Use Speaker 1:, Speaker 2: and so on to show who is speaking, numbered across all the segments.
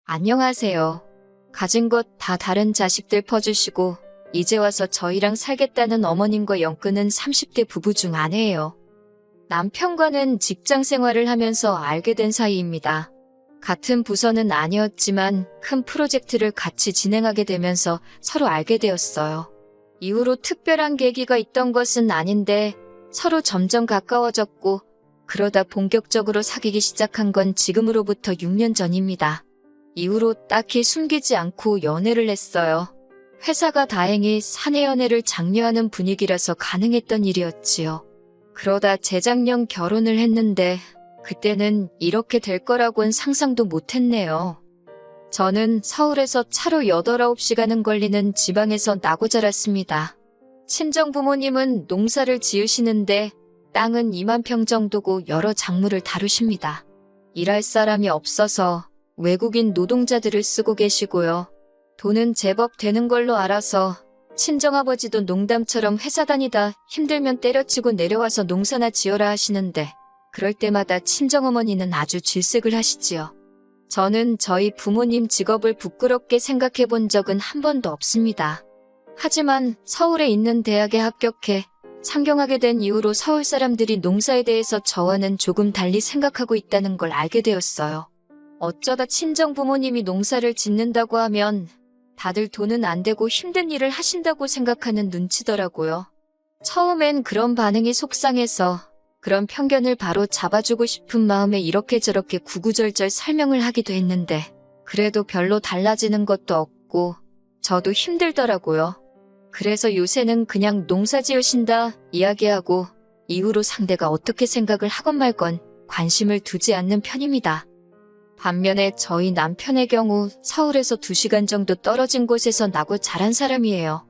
Speaker 1: 안녕하세요. 가진 것 다 다른 자식들 퍼주시고 이제 와서 저희랑 살겠다는 어머님과 엮는 30대 부부 중 아내예요. 남편과는 직장 생활을 하면서 알게 된 사이입니다. 같은 부서는 아니었지만 큰 프로젝트를 같이 진행하게 되면서 서로 알게 되었어요. 이후로 특별한 계기가 있던 것은 아닌데 서로 점점 가까워졌고 그러다 본격적으로 사귀기 시작한 건 지금으로부터 6년 전입니다. 이후로 딱히 숨기지 않고 연애를 했어요. 회사가 다행히 사내 연애를 장려하는 분위기라서 가능했던 일이었지요. 그러다 재작년 결혼을 했는데 그때는 이렇게 될 거라고는 상상도 못했네요. 저는 서울에서 차로 8, 9시간은 걸리는 지방에서 나고 자랐습니다. 친정 부모님은 농사를 지으시는데 땅은 2만 평 정도고 여러 작물을 다루십니다. 일할 사람이 없어서 외국인 노동자들을 쓰고 계시고요. 돈은 제법 되는 걸로 알아서 친정아버지도 농담처럼 회사 다니다 힘들면 때려치고 내려와서 농사나 지어라 하시는데 그럴 때마다 친정어머니는 아주 질색을 하시지요. 저는 저희 부모님 직업을 부끄럽게 생각해 본 적은 한 번도 없습니다. 하지만 서울에 있는 대학에 합격해 상경하게 된 이후로 서울 사람들이 농사에 대해서 저와는 조금 달리 생각하고 있다는 걸 알게 되었어요. 어쩌다 친정 부모님이 농사를 짓는다고 하면 다들 돈은 안 되고 힘든 일을 하신다고 생각하는 눈치더라고요. 처음엔 그런 반응이 속상해서 그런 편견을 바로 잡아주고 싶은 마음에 이렇게 저렇게 구구절절 설명을 하기도 했는데 그래도 별로 달라지는 것도 없고 저도 힘들더라고요. 그래서 요새는 그냥 농사 지으신다 이야기하고 이후로 상대가 어떻게 생각을 하건 말건 관심을 두지 않는 편입니다. 반면에 저희 남편의 경우 서울에서 2시간 정도 떨어진 곳에서 나고 자란 사람이에요.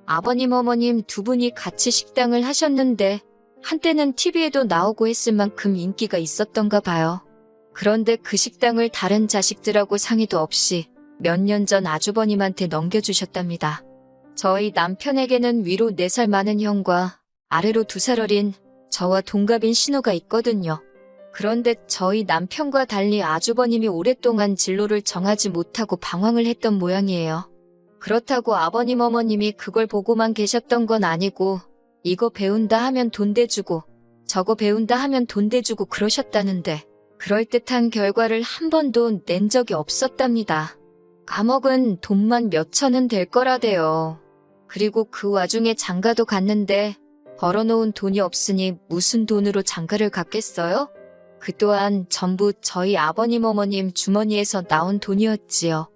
Speaker 1: 아버님, 어머님 두 분이 같이 식당을 하셨는데 한때는 TV에도 나오고 했을 만큼 인기가 있었던가 봐요. 그런데 그 식당을 다른 자식들하고 상의도 없이 몇 년 전 아주버님한테 넘겨주셨답니다. 저희 남편에게는 위로 4살 많은 형과 아래로 2살 어린 저와 동갑인 신우가 있거든요. 그런데 저희 남편과 달리 아주버님이 오랫동안 진로를 정하지 못하고 방황을 했던 모양이에요. 그렇다고 아버님 어머님이 그걸 보고만 계셨던 건 아니고 이거 배운다 하면 돈 대주고 저거 배운다 하면 돈 대주고 그러셨다는데 그럴듯한 결과를 한 번도 낸 적이 없었답니다. 감옥은 돈만 몇 천은 될 거라대요. 그리고 그 와중에 장가도 갔는데 벌어놓은 돈이 없으니 무슨 돈으로 장가를 갔겠어요? 그 또한 전부 저희 아버님 어머님 주머니에서 나온 돈이었지요.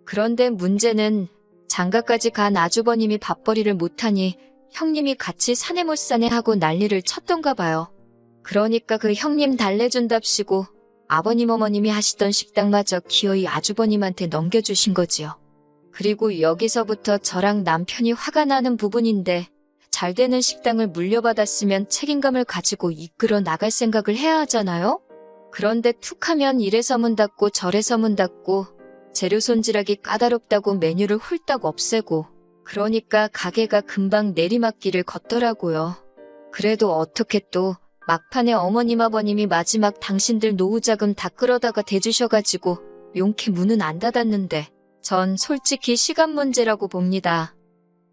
Speaker 1: 그런데 문제는 장가까지 간 아주버님이 밥벌이를 못하니 형님이 같이 사내 못 사내 하고 난리를 쳤던가 봐요. 그러니까 그 형님 달래준답시고 아버님 어머님이 하시던 식당마저 기어이 아주버님한테 넘겨주신 거지요. 그리고 여기서부터 저랑 남편이 화가 나는 부분인데 잘 되는 식당을 물려받았으면 책임감을 가지고 이끌어 나갈 생각을 해야 하잖아요? 그런데 툭 하면 이래서 문 닫고 저래서 문 닫고 재료 손질하기 까다롭다고 메뉴를 홀딱 없애고 그러니까 가게가 금방 내리막길을 걷더라고요. 그래도 어떻게 또 막판에 어머님 아버님이 마지막 당신들 노후자금 다 끌어다가 대주셔가지고 용케 문은 안 닫았는데 전 솔직히 시간 문제라고 봅니다.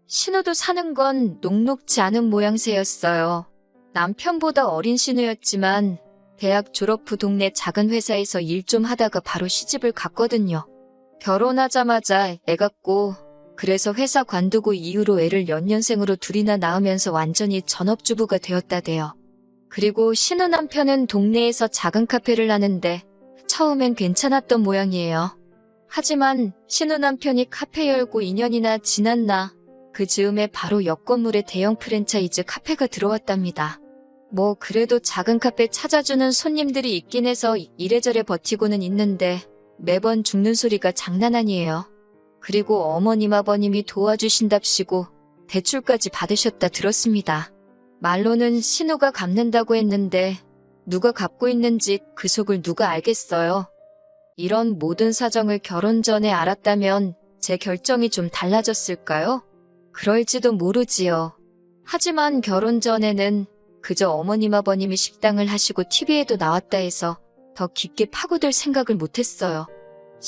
Speaker 1: 신우도 사는 건 녹록지 않은 모양새였어요. 남편보다 어린 신우였지만 대학 졸업 후 동네 작은 회사에서 일 좀 하다가 바로 시집을 갔거든요. 결혼하자마자 애 갖고 그래서 회사 관두고 이후로 애를 연년생으로 둘이나 낳으면서 완전히 전업주부가 되었다대요. 그리고 신우 남편은 동네에서 작은 카페를 하는데 처음엔 괜찮았던 모양이에요. 하지만 신우 남편이 카페 열고 2년이나 지났나 그 즈음에 바로 옆 건물에 대형 프랜차이즈 카페가 들어왔답니다. 뭐 그래도 작은 카페 찾아주는 손님들이 있긴 해서 이래저래 버티고는 있는데 매번 죽는 소리가 장난 아니에요. 그리고 어머님 아버님이 도와주신답시고 대출까지 받으셨다 들었습니다. 말로는 신우가 갚는다고 했는데 누가 갚고 있는지 그 속을 누가 알겠어요. 이런 모든 사정을 결혼 전에 알았다면 제 결정이 좀 달라졌을까요? 그럴지도 모르지요. 하지만 결혼 전에는 그저 어머님 아버님이 식당을 하시고 TV에도 나왔다 해서 더 깊게 파고들 생각을 못했어요.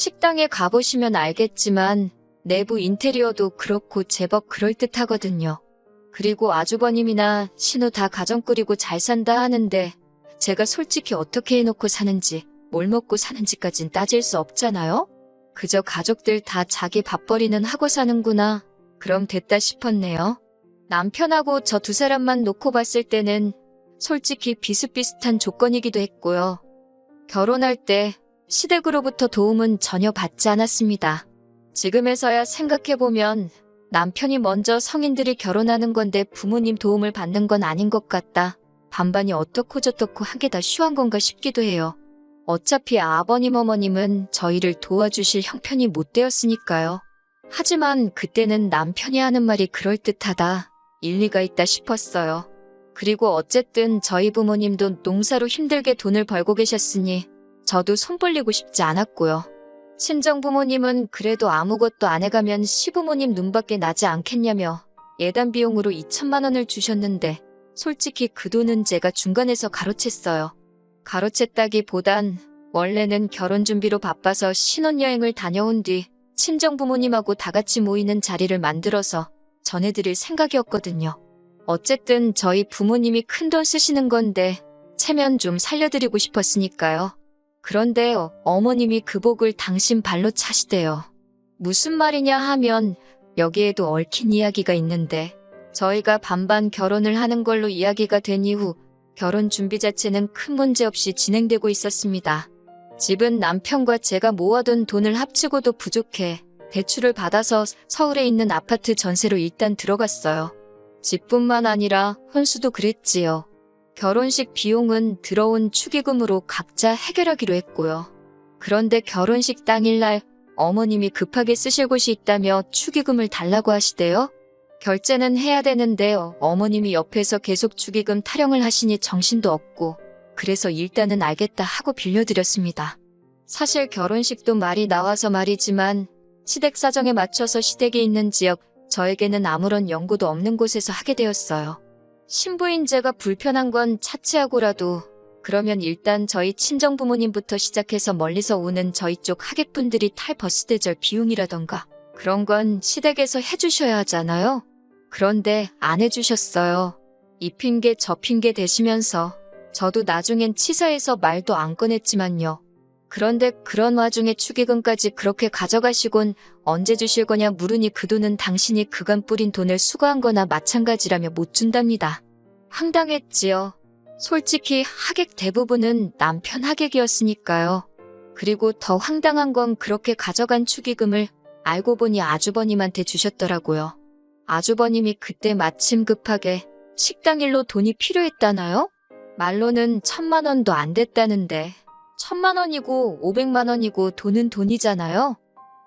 Speaker 1: 식당에 가보시면 알겠지만 내부 인테리어도 그렇고 제법 그럴듯하거든요. 그리고 아주버님이나 신우 다 가정 꾸리고 잘 산다 하는데 제가 솔직히 어떻게 해놓고 사는지 뭘 먹고 사는지까진 따질 수 없잖아요? 그저 가족들 다 자기 밥벌이는 하고 사는구나. 그럼 됐다 싶었네요. 남편하고 저 두 사람만 놓고 봤을 때는 솔직히 비슷비슷한 조건이기도 했고요. 결혼할 때 시댁으로부터 도움은 전혀 받지 않았습니다. 지금에서야 생각해보면 남편이 먼저 성인들이 결혼하는 건데 부모님 도움을 받는 건 아닌 것 같다. 반반이 어떻고 저떻고 한 게 다 쉬운 건가 싶기도 해요. 어차피 아버님 어머님은 저희를 도와주실 형편이 못 되었으니까요. 하지만 그때는 남편이 하는 말이 그럴듯하다. 일리가 있다 싶었어요. 그리고 어쨌든 저희 부모님도 농사로 힘들게 돈을 벌고 계셨으니 저도 손 벌리고 싶지 않았고요. 친정부모님은 그래도 아무것도 안 해가면 시부모님 눈밖에 나지 않겠냐며 예단 비용으로 2천만 원을 주셨는데 솔직히 그 돈은 제가 중간에서 가로챘어요. 가로챘다기보단 원래는 결혼 준비로 바빠서 신혼여행을 다녀온 뒤 친정부모님하고 다 같이 모이는 자리를 만들어서 전해드릴 생각이었거든요. 어쨌든 저희 부모님이 큰돈 쓰시는 건데 체면 좀 살려드리고 싶었으니까요. 그런데 어머님이 그 복을 당신 발로 차시대요. 무슨 말이냐 하면 여기에도 얽힌 이야기가 있는데 저희가 반반 결혼을 하는 걸로 이야기가 된 이후 결혼 준비 자체는 큰 문제 없이 진행되고 있었습니다. 집은 남편과 제가 모아둔 돈을 합치고도 부족해 대출을 받아서 서울에 있는 아파트 전세로 일단 들어갔어요. 집뿐만 아니라 혼수도 그랬지요. 결혼식 비용은 들어온 축의금으로 각자 해결하기로 했고요. 그런데 결혼식 당일날 어머님이 급하게 쓰실 곳이 있다며 축의금을 달라고 하시대요. 결제는 해야 되는데 어머님이 옆에서 계속 축의금 타령을 하시니 정신도 없고 그래서 일단은 알겠다 하고 빌려드렸습니다. 사실 결혼식도 말이 나와서 말이지만 시댁 사정에 맞춰서 시댁에 있는 지역, 저에게는 아무런 연고도 없는 곳에서 하게 되었어요. 신부인 제가 불편한 건 차치하고라도 그러면 일단 저희 친정부모님부터 시작해서 멀리서 오는 저희 쪽 하객분들이 탈 버스대절 비용이라던가 그런 건 시댁에서 해주셔야 하잖아요. 그런데 안 해주셨어요. 이 핑계 저 핑계 대시면서 저도 나중엔 치사해서 말도 안 꺼냈지만요. 그런데 그런 와중에 축의금까지 그렇게 가져가시곤 언제 주실 거냐 물으니 그 돈은 당신이 그간 뿌린 돈을 수거한 거나 마찬가지라며 못 준답니다. 황당했지요. 솔직히 하객 대부분은 남편 하객이었으니까요. 그리고 더 황당한 건 그렇게 가져간 축의금을 알고 보니 아주버님한테 주셨더라고요. 아주버님이 그때 마침 급하게 식당 일로 돈이 필요했다나요? 말로는 1,000만 원도 안 됐다는데 1,000만 원이고 500만 원이고 돈은 돈이잖아요.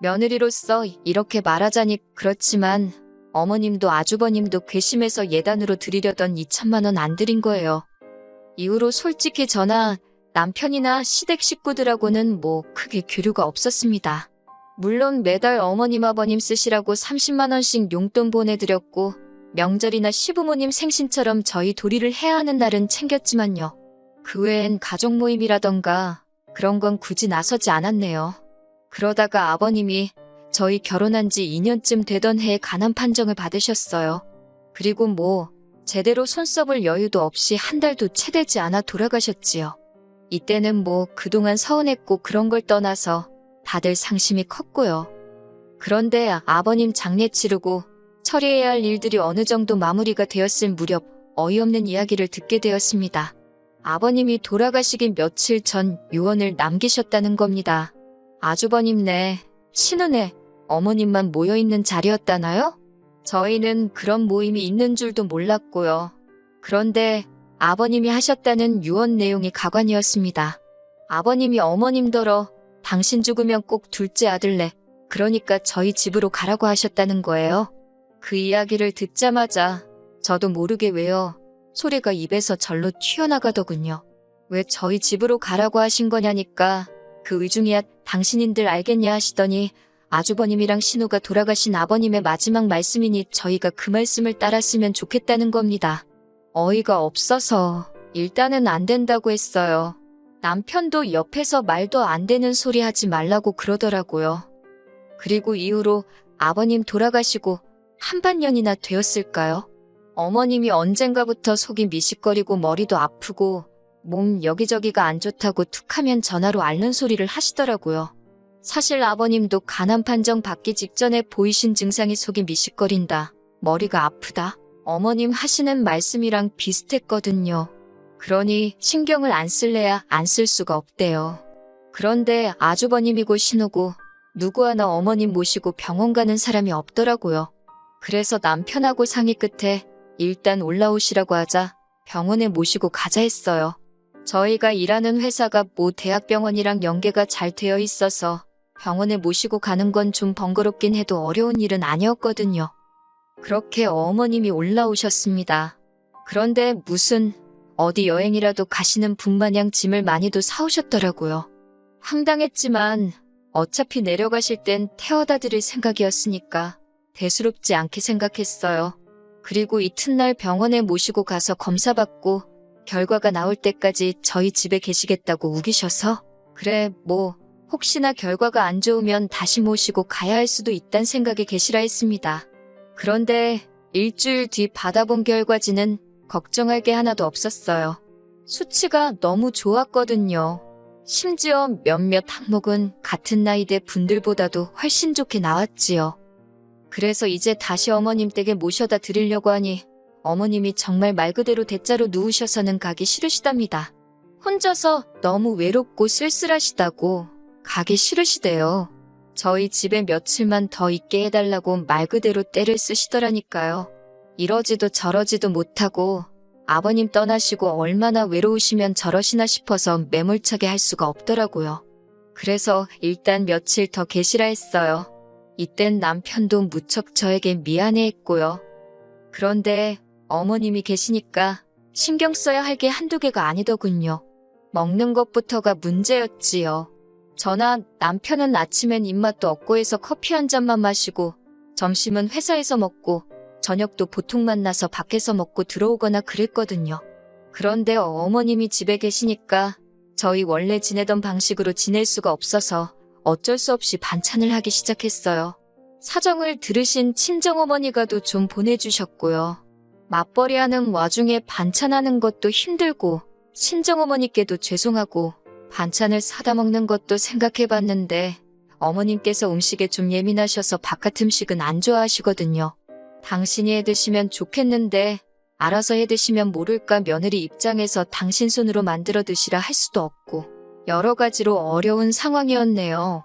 Speaker 1: 며느리로서 이렇게 말하자니 그렇지만 어머님도 아주버님도 괘씸해서 예단으로 드리려던 2,000만 원 안 드린 거예요. 이후로 솔직히 저나 남편이나 시댁 식구들하고는 뭐 크게 교류가 없었습니다. 물론 매달 어머님 아버님 쓰시라고 30만 원씩 용돈 보내드렸고 명절이나 시부모님 생신처럼 저희 도리를 해야 하는 날은 챙겼지만요. 그 외엔 가족 모임이라던가 그런 건 굳이 나서지 않았네요. 그러다가 아버님이 저희 결혼한 지 2년쯤 되던 해에 간암 판정을 받으셨어요. 그리고 뭐 제대로 손 써볼 여유도 없이 한 달도 채 되지 않아 돌아가셨지요. 이때는 뭐 그동안 서운했고 그런 걸 떠나서 다들 상심이 컸고요. 그런데 아버님 장례 치르고 처리해야 할 일들이 어느 정도 마무리가 되었을 무렵 어이없는 이야기를 듣게 되었습니다. 아버님이 돌아가시기 며칠 전 유언을 남기셨다는 겁니다. 아주버님네, 신우네, 어머님만 모여있는 자리였다나요? 저희는 그런 모임이 있는 줄도 몰랐고요. 그런데 아버님이 하셨다는 유언 내용이 가관이었습니다. 아버님이 어머님더러 당신 죽으면 꼭 둘째 아들래, 그러니까 저희 집으로 가라고 하셨다는 거예요. 그 이야기를 듣자마자 저도 모르게 왜요. 소리가 입에서 절로 튀어나가더군요. 왜 저희 집으로 가라고 하신 거냐니까 그 의중이야 당신인들 알겠냐 하시더니 아주버님이랑 신우가 돌아가신 아버님의 마지막 말씀이니 저희가 그 말씀을 따랐으면 좋겠다는 겁니다. 어이가 없어서 일단은 안 된다고 했어요. 남편도 옆에서 말도 안 되는 소리 하지 말라고 그러더라고요. 그리고 이후로 아버님 돌아가시고 한반년이나 되었을까요? 어머님이 언젠가부터 속이 미식거리고 머리도 아프고 몸 여기저기가 안 좋다고 툭하면 전화로 앓는 소리를 하시더라고요. 사실 아버님도 간암 판정 받기 직전에 보이신 증상이 속이 미식거린다, 머리가 아프다, 어머님 하시는 말씀이랑 비슷했거든요. 그러니 신경을 안 쓸래야 안 쓸 수가 없대요. 그런데 아주버님이고 신우고 누구 하나 어머님 모시고 병원 가는 사람이 없더라고요. 그래서 남편하고 상의 끝에 일단 올라오시라고 하자 병원에 모시고 가자 했어요. 저희가 일하는 회사가 모 대학병원이랑 연계가 잘 되어 있어서 병원에 모시고 가는 건 좀 번거롭긴 해도 어려운 일은 아니었거든요. 그렇게 어머님이 올라오셨습니다. 그런데 무슨 어디 여행이라도 가시는 분 마냥 짐을 많이도 사오셨더라고요. 황당했지만 어차피 내려가실 땐 태워다 드릴 생각이었으니까 대수롭지 않게 생각했어요. 그리고 이튿날 병원에 모시고 가서 검사받고 결과가 나올 때까지 저희 집에 계시겠다고 우기셔서 그래 뭐 혹시나 결과가 안 좋으면 다시 모시고 가야 할 수도 있단 생각에 계시라 했습니다. 그런데 일주일 뒤 받아본 결과지는 걱정할 게 하나도 없었어요. 수치가 너무 좋았거든요. 심지어 몇몇 항목은 같은 나이대 분들보다도 훨씬 좋게 나왔지요. 그래서 이제 다시 어머님 댁에 모셔다 드리려고 하니 어머님이 정말 말 그대로 대자로 누우셔서는 가기 싫으시답니다. 혼자서 너무 외롭고 쓸쓸하시다고 가기 싫으시대요. 저희 집에 며칠만 더 있게 해달라고 말 그대로 떼를 쓰시더라니까요. 이러지도 저러지도 못하고 아버님 떠나시고 얼마나 외로우시면 저러시나 싶어서 매몰차게 할 수가 없더라고요. 그래서 일단 며칠 더 계시라 했어요. 이땐 남편도 무척 저에게 미안해했고요. 그런데 어머님이 계시니까 신경 써야 할 게 한두 개가 아니더군요. 먹는 것부터가 문제였지요. 저나 남편은 아침엔 입맛도 없고 해서 커피 한 잔만 마시고 점심은 회사에서 먹고 저녁도 보통 만나서 밖에서 먹고 들어오거나 그랬거든요. 그런데 어머님이 집에 계시니까 저희 원래 지내던 방식으로 지낼 수가 없어서 어쩔 수 없이 반찬을 하기 시작했어요. 사정을 들으신 친정어머니가도 좀 보내주셨고요. 맞벌이하는 와중에 반찬하는 것도 힘들고 친정어머니께도 죄송하고 반찬을 사다 먹는 것도 생각해봤는데 어머님께서 음식에 좀 예민하셔서 바깥 음식은 안 좋아하시거든요. 당신이 해드시면 좋겠는데 알아서 해드시면 모를까 며느리 입장에서 당신 손으로 만들어 드시라 할 수도 없고 여러 가지로 어려운 상황이었네요.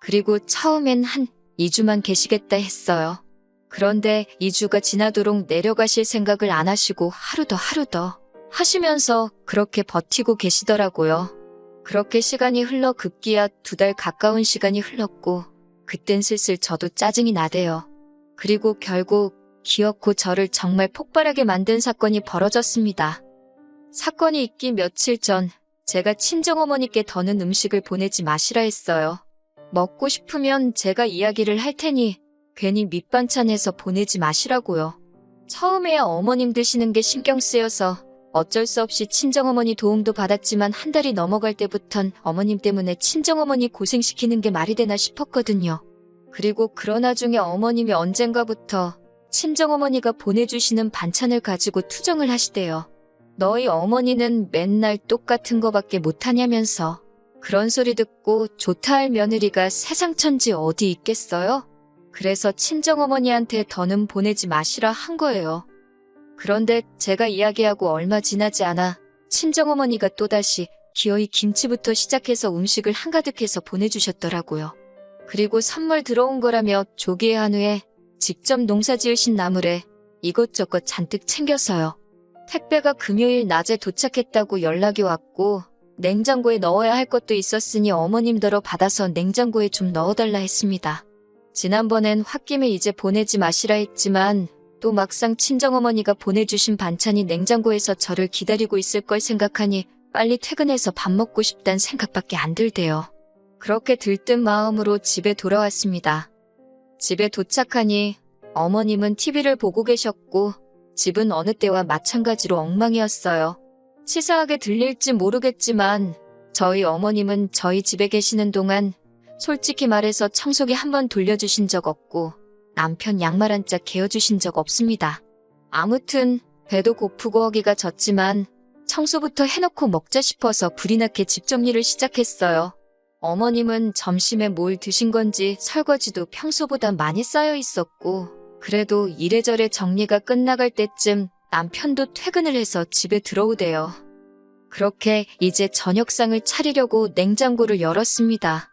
Speaker 1: 그리고 처음엔 한 2주만 계시겠다 했어요. 그런데 2주가 지나도록 내려가실 생각을 안 하시고 하루 더 하시면서 그렇게 버티고 계시더라고요. 그렇게 시간이 흘러 급기야 2달 가까운 시간이 흘렀고 그땐 슬슬 저도 짜증이 나대요. 그리고 결국 기어코 저를 정말 폭발하게 만든 사건이 벌어졌습니다. 사건이 있기 며칠 전 제가 친정어머니께 더는 음식을 보내지 마시라 했어요. 먹고 싶으면 제가 이야기를 할 테니 괜히 밑반찬해서 보내지 마시라고요. 처음에야 어머님 드시는 게 신경 쓰여서 어쩔 수 없이 친정어머니 도움도 받았지만 한 달이 넘어갈 때부턴 어머님 때문에 친정어머니 고생시키는 게 말이 되나 싶었거든요. 그리고 그러나 중에 어머님이 언젠가부터 친정어머니가 보내주시는 반찬을 가지고 투정을 하시대요. 너희 어머니는 맨날 똑같은 거밖에 못하냐면서. 그런 소리 듣고 좋다 할 며느리가 세상 천지 어디 있겠어요? 그래서 친정어머니한테 더는 보내지 마시라 한 거예요. 그런데 제가 이야기하고 얼마 지나지 않아 친정어머니가 또다시 기어이 김치부터 시작해서 음식을 한가득해서 보내주셨더라고요. 그리고 선물 들어온 거라며 조기의 한우에 직접 농사 지으신 나물에 이것저것 잔뜩 챙겨서요. 택배가 금요일 낮에 도착했다고 연락이 왔고 냉장고에 넣어야 할 것도 있었으니 어머님더러 받아서 냉장고에 좀 넣어달라 했습니다. 지난번엔 홧김에 이제 보내지 마시라 했지만 또 막상 친정어머니가 보내주신 반찬이 냉장고에서 저를 기다리고 있을 걸 생각하니 빨리 퇴근해서 밥 먹고 싶단 생각밖에 안 들대요. 그렇게 들뜬 마음으로 집에 돌아왔습니다. 집에 도착하니 어머님은 TV를 보고 계셨고 집은 어느 때와 마찬가지로 엉망이었어요. 치사하게 들릴지 모르겠지만 저희 어머님은 저희 집에 계시는 동안 솔직히 말해서 청소기 한 번 돌려주신 적 없고 남편 양말 한 짝 개어주신 적 없습니다. 아무튼 배도 고프고 허기가 졌지만 청소부터 해놓고 먹자 싶어서 불이 나게 집 정리를 시작했어요. 어머님은 점심에 뭘 드신 건지 설거지도 평소보다 많이 쌓여 있었고 그래도 이래저래 정리가 끝나갈 때쯤 남편도 퇴근을 해서 집에 들어오대요. 그렇게 이제 저녁상을 차리려고 냉장고를 열었습니다.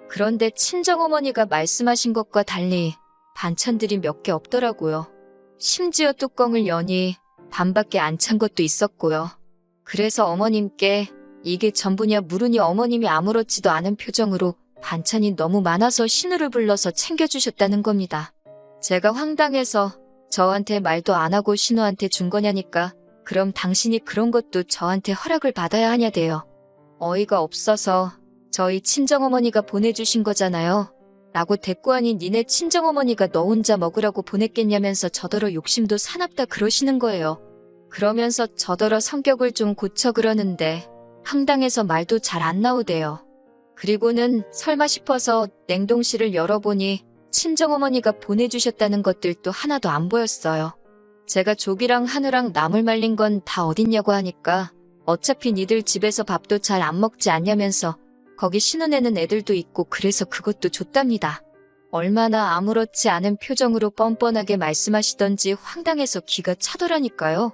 Speaker 1: 그런데 친정어머니가 말씀하신 것과 달리 반찬들이 몇 개 없더라고요. 심지어 뚜껑을 여니 반밖에 안 찬 것도 있었고요. 그래서 어머님께 이게 전부냐 물으니 어머님이 아무렇지도 않은 표정으로 반찬이 너무 많아서 신우를 불러서 챙겨주셨다는 겁니다. 제가 황당해서 저한테 말도 안 하고 신우한테 준 거냐니까 그럼 당신이 그런 것도 저한테 허락을 받아야 하냐대요. 어이가 없어서 저희 친정어머니가 보내주신 거잖아요. 라고 대꾸하니 니네 친정어머니가 너 혼자 먹으라고 보냈겠냐면서 저더러 욕심도 사납다 그러시는 거예요. 그러면서 저더러 성격을 좀 고쳐 그러는데 황당해서 말도 잘 안 나오대요. 그리고는 설마 싶어서 냉동실을 열어보니 친정어머니가 보내주셨다는 것들도 하나도 안 보였어요. 제가 조기랑 한우랑 나물 말린 건 다 어딨냐고 하니까 어차피 니들 집에서 밥도 잘 안 먹지 않냐면서 거기 신혼에는 애들도 있고 그래서 그것도 줬답니다. 얼마나 아무렇지 않은 표정으로 뻔뻔하게 말씀하시던지 황당해서 기가 차더라니까요.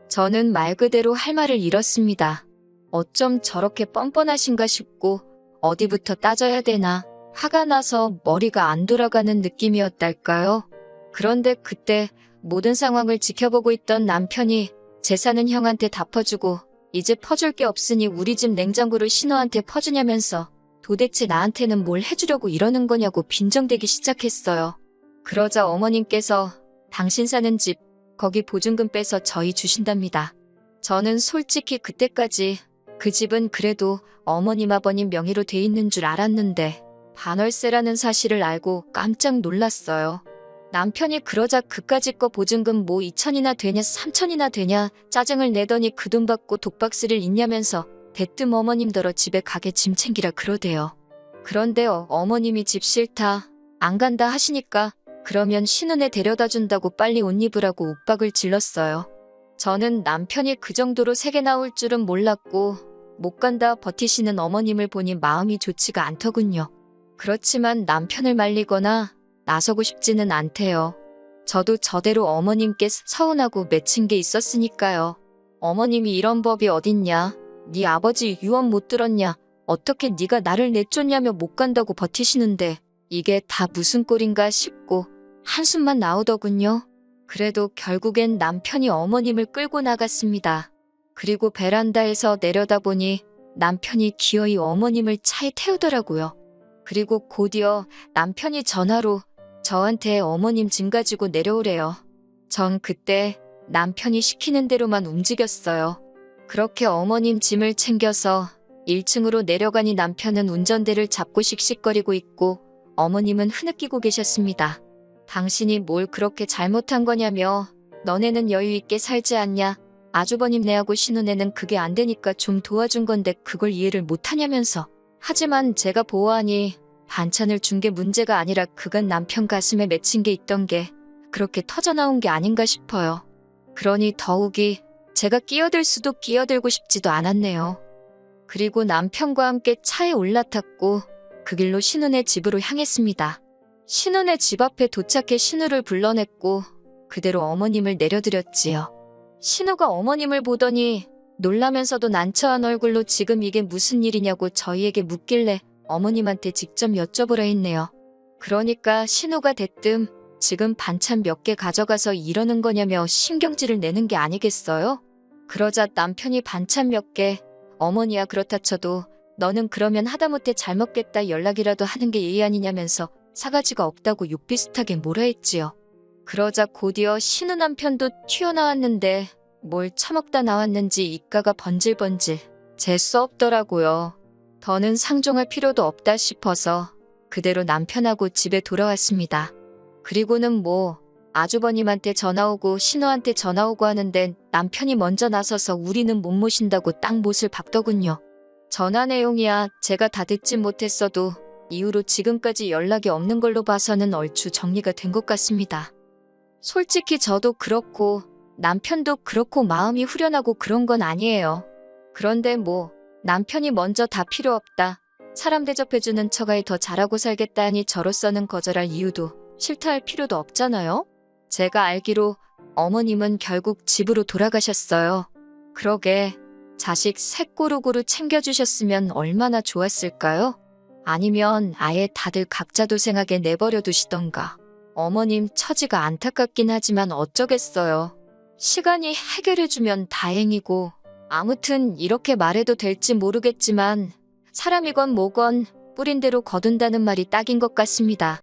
Speaker 1: 저는 말 그대로 할 말을 잃었습니다. 어쩜 저렇게 뻔뻔하신가 싶고 어디부터 따져야 되나 화가 나서 머리가 안 돌아가는 느낌이었달까요. 그런데 그때 모든 상황을 지켜보고 있던 남편이 재산은 형한테 다 퍼주고 이제 퍼줄 게 없으니 우리 집 냉장고를 신우한테 퍼주냐면서 도대체 나한테는 뭘 해주려고 이러는 거냐고 빈정대기 시작했어요. 그러자 어머님께서 당신 사는 집 거기 보증금 빼서 저희 주신답니다. 저는 솔직히 그때까지 그 집은 그래도 어머님 아버님 명의로 돼 있는 줄 알았는데 반월세라는 사실을 알고 깜짝 놀랐어요. 남편이 그러자 그까짓 거 보증금 뭐 2천이나 되냐 3천이나 되냐 짜증을 내더니 그 돈 받고 독박스를 있냐면서 대뜸 어머님더러 집에 가게 짐 챙기라 그러대요. 그런데 어머님이 집 싫다 안 간다 하시니까 그러면 신혼에 데려다 준다고 빨리 옷 입으라고 윽박을 질렀어요. 저는 남편이 그 정도로 세게 나올 줄은 몰랐고 못 간다 버티시는 어머님을 보니 마음이 좋지가 않더군요. 그렇지만 남편을 말리거나 나서고 싶지는 않대요. 저도 저대로 어머님께 서운하고 맺힌 게 있었으니까요. 어머님이 이런 법이 어딨냐. 네 아버지 유언 못 들었냐. 어떻게 네가 나를 내쫓냐며 못 간다고 버티시는데 이게 다 무슨 꼴인가 싶고 한숨만 나오더군요. 그래도 결국엔 남편이 어머님을 끌고 나갔습니다. 그리고 베란다에서 내려다보니 남편이 기어이 어머님을 차에 태우더라고요. 그리고 곧이어 남편이 전화로 저한테 어머님 짐 가지고 내려오래요. 전 그때 남편이 시키는 대로만 움직였어요. 그렇게 어머님 짐을 챙겨서 1층으로 내려가니 남편은 운전대를 잡고 씩씩거리고 있고 어머님은 흐느끼고 계셨습니다. 당신이 뭘 그렇게 잘못한 거냐며 너네는 여유 있게 살지 않냐. 아주버님 내하고 신혼에는 그게 안 되니까 좀 도와준 건데 그걸 이해를 못하냐면서. 하지만 제가 보아하니 반찬을 준 게 문제가 아니라 그간 남편 가슴에 맺힌 게 있던 게 그렇게 터져나온 게 아닌가 싶어요. 그러니 더욱이 제가 끼어들 수도 끼어들고 싶지도 않았네요. 그리고 남편과 함께 차에 올라탔고 그 길로 신우네 집으로 향했습니다. 신우네 집 앞에 도착해 신우를 불러냈고 그대로 어머님을 내려드렸지요. 신우가 어머님을 보더니 놀라면서도 난처한 얼굴로 지금 이게 무슨 일이냐고 저희에게 묻길래 어머님한테 직접 여쭤보라 했네요. 그러니까 신우가 대뜸 지금 반찬 몇 개 가져가서 이러는 거냐며 신경질을 내는 게 아니겠어요? 그러자 남편이 반찬 몇 개, 어머니야 그렇다 쳐도 너는 그러면 하다못해 잘 먹겠다 연락이라도 하는 게 예의 아니냐면서 사가지가 없다고 욕 비슷하게 뭐라 했지요. 그러자 곧이어 신우 남편도 튀어나왔는데 뭘 처먹다 나왔는지 입가가 번질번질 재수 없더라고요. 더는 상종할 필요도 없다 싶어서 그대로 남편하고 집에 돌아왔습니다. 그리고는 뭐 아주버님한테 전화 오고 신우한테 전화 오고 하는데 남편이 먼저 나서서 우리는 못 모신다고 딱 못을 박더군요. 전화 내용이야 제가 다 듣진 못했어도 이후로 지금까지 연락이 없는 걸로 봐서는 얼추 정리가 된 것 같습니다. 솔직히 저도 그렇고 남편도 그렇고 마음이 후련하고 그런 건 아니에요. 그런데 뭐 남편이 먼저 다 필요 없다. 사람 대접해주는 처가에 더 잘하고 살겠다 하니 저로서는 거절할 이유도 싫다 할 필요도 없잖아요. 제가 알기로 어머님은 결국 집으로 돌아가셨어요. 그러게 자식 셋 고루고루 챙겨주셨으면 얼마나 좋았을까요? 아니면 아예 다들 각자 도생하게 내버려 두시던가. 어머님 처지가 안타깝긴 하지만 어쩌겠어요. 시간이 해결해주면 다행이고 아무튼 이렇게 말해도 될지 모르겠지만 사람이건 뭐건 뿌린 대로 거둔다는 말이 딱인 것 같습니다.